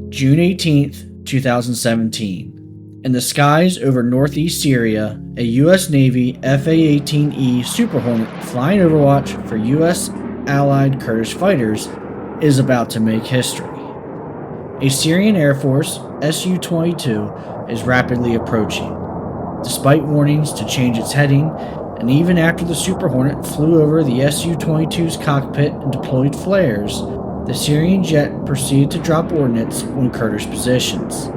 June 18th, 2017. In the skies over northeast Syria, a U.S. Navy A-18E Super Hornet flying overwatch for U.S. allied Kurdish fighters is about to make history. A Syrian Air Force Su-22 is rapidly approaching. Despite warnings to change its heading, and even after the Super Hornet flew over the Su-22's cockpit and deployed flares, the Syrian jet proceeded to drop ordnance on Kurdish positions.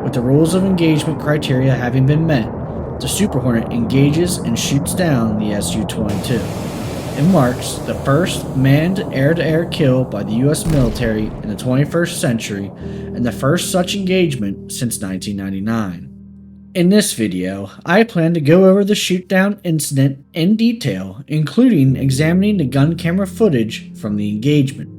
With the rules of engagement criteria having been met, the Super Hornet engages and shoots down the Su-22. It marks the first manned air-to-air kill by the U.S. military in the 21st century and the first such engagement since 1999. In this video, I plan to go over the Shootdown Incident in detail, including examining the gun camera footage from the engagement.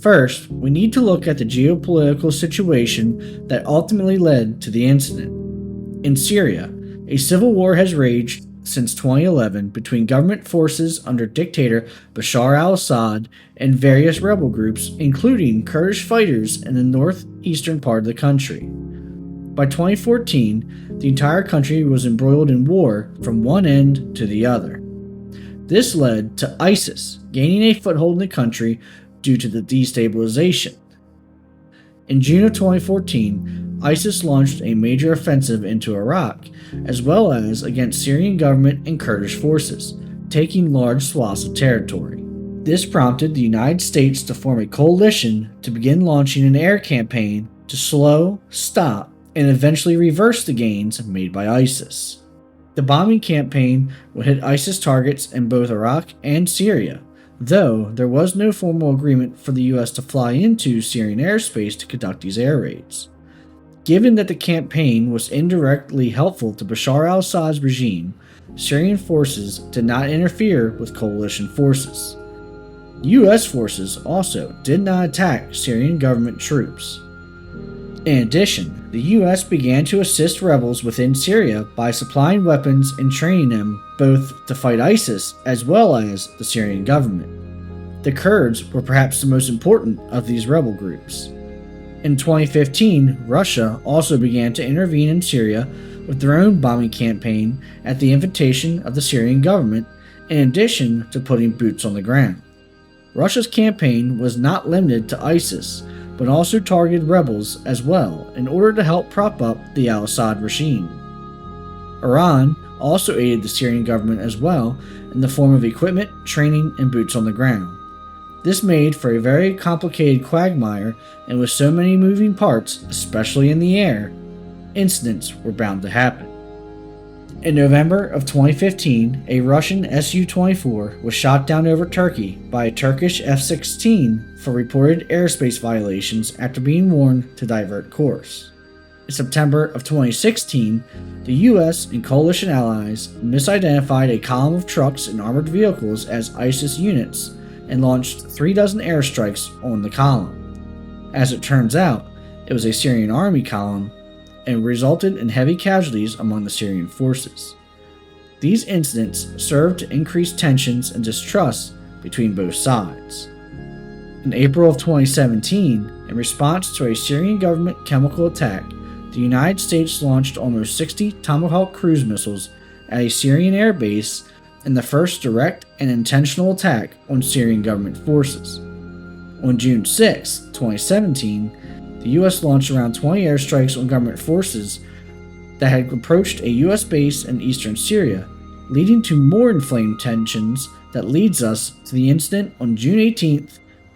First, we need to look at the geopolitical situation that ultimately led to the incident. In Syria, a civil war has raged since 2011 between government forces under dictator Bashar al-Assad and various rebel groups, including Kurdish fighters in the northeastern part of the country. By 2014, the entire country was embroiled in war from one end to the other. This led to ISIS gaining a foothold in the country due to the destabilization. In June of 2014, ISIS launched a major offensive into Iraq, as well as against Syrian government and Kurdish forces, taking large swaths of territory. This prompted the United States to form a coalition to begin launching an air campaign to slow, stop, and eventually reverse the gains made by ISIS. The bombing campaign would hit ISIS targets in both Iraq and Syria, though there was no formal agreement for the U.S. to fly into Syrian airspace to conduct these air raids. Given that the campaign was indirectly helpful to Bashar al-Assad's regime, Syrian forces did not interfere with coalition forces. U.S. forces also did not attack Syrian government troops. In addition, the U.S. began to assist rebels within Syria by supplying weapons and training them both to fight ISIS as well as the Syrian government. The Kurds were perhaps the most important of these rebel groups. In 2015, Russia also began to intervene in Syria with their own bombing campaign at the invitation of the Syrian government, in addition to putting boots on the ground. Russia's campaign was not limited to ISIS, but also targeted rebels as well in order to help prop up the al-Assad regime. Iran also aided the Syrian government as well in the form of equipment, training, and boots on the ground. This made for a very complicated quagmire, and with so many moving parts, especially in the air, incidents were bound to happen. In November of 2015, a Russian Su-24 was shot down over Turkey by a Turkish F-16 for reported airspace violations after being warned to divert course. In September of 2016, the U.S. and coalition allies misidentified a column of trucks and armored vehicles as ISIS units and launched 36 airstrikes on the column. As it turns out, it was a Syrian army column and resulted in heavy casualties among the Syrian forces. These incidents served to increase tensions and distrust between both sides. In April of 2017, in response to a Syrian government chemical attack, the United States launched almost 60 Tomahawk cruise missiles at a Syrian air base in the first direct and intentional attack on Syrian government forces. On June 6, 2017, the U.S. launched around 20 airstrikes on government forces that had approached a U.S. base in eastern Syria, leading to more inflamed tensions that leads us to the incident on June 18,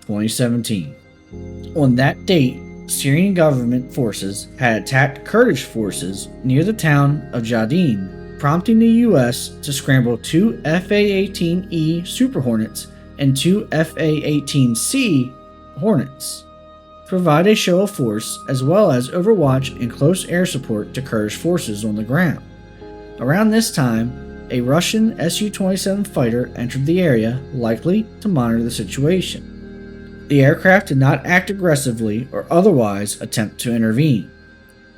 2017. On that date, Syrian government forces had attacked Kurdish forces near the town of Jadin, prompting the U.S. to scramble 2 F-A-18E Super Hornets and 2 F-A-18C Hornets, provide a show of force as well as overwatch and close air support to Kurdish forces on the ground. Around this time, a Russian Su-27 fighter entered the area, likely to monitor the situation. The aircraft did not act aggressively or otherwise attempt to intervene.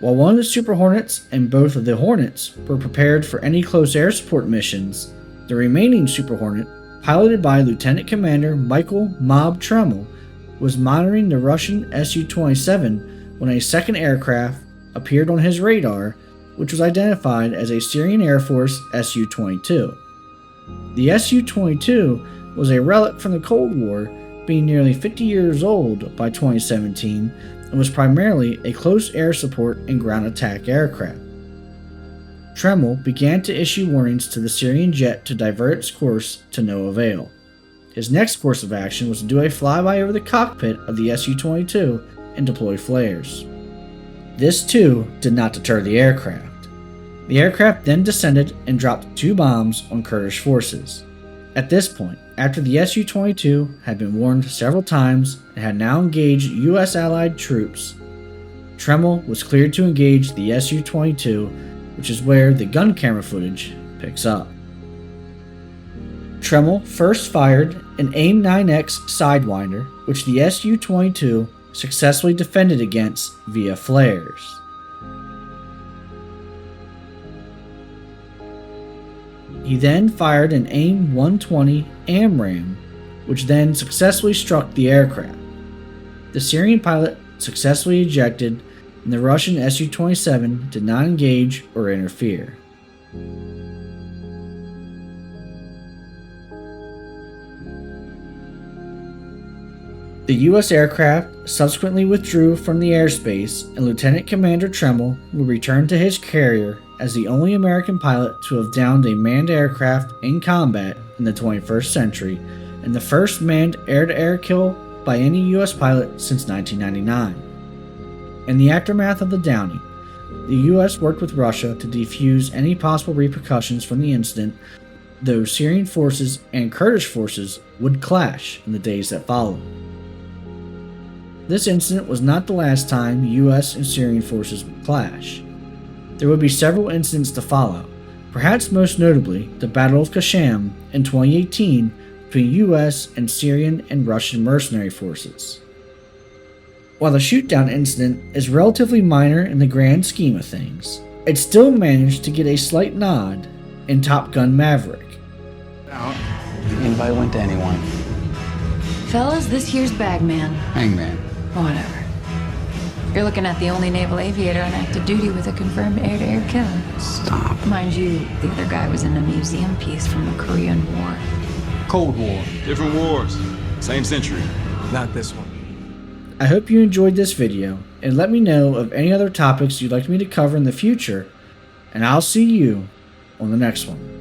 While one of the Super Hornets and both of the Hornets were prepared for any close air support missions, the remaining Super Hornet, piloted by Lieutenant Commander Michael Mob Tremel, was monitoring the Russian Su-27 when a second aircraft appeared on his radar, which was identified as a Syrian Air Force Su-22. The Su-22 was a relic from the Cold War, being nearly 50 years old by 2017, and was primarily a close air support and ground attack aircraft. Tremel began to issue warnings to the Syrian jet to divert its course to no avail. His next course of action was to do a flyby over the cockpit of the Su-22 and deploy flares. This too did not deter the aircraft. The aircraft then descended and dropped 2 bombs on Kurdish forces. At this point, after the Su-22 had been warned several times and had now engaged U.S. allied troops, Tremel was cleared to engage the Su-22, which is where the gun camera footage picks up. Tremel first fired an AIM-9X Sidewinder, which the Su-22 successfully defended against via flares. He then fired an AIM-120 AMRAAM, which then successfully struck the aircraft. The Syrian pilot successfully ejected, and the Russian Su-27 did not engage or interfere. The U.S. aircraft subsequently withdrew from the airspace, and Lieutenant Commander Tremel would return to his carrier as the only American pilot to have downed a manned aircraft in combat in the 21st century, and the first manned air-to-air kill by any U.S. pilot since 1999. In the aftermath of the downing, the U.S. worked with Russia to defuse any possible repercussions from the incident, though Syrian forces and Kurdish forces would clash in the days that followed. This incident was not the last time U.S. and Syrian forces would clash. There would be several incidents to follow, perhaps most notably the Battle of Qashm in 2018 between U.S. and Syrian and Russian mercenary forces. While the Shootdown Incident is relatively minor in the grand scheme of things, it still managed to get a slight nod in Top Gun Maverick. The invite went to anyone. Fellas, this here's Bagman. Hangman. Whatever. You're looking at the only naval aviator on active duty with a confirmed air-to-air kill. Stop. Mind you, the other guy was in a museum piece from the Korean War. Cold War. Different wars, same century. Not this one. I hope you enjoyed this video, and let me know of any other topics you'd like me to cover in the future, and I'll see you on the next one.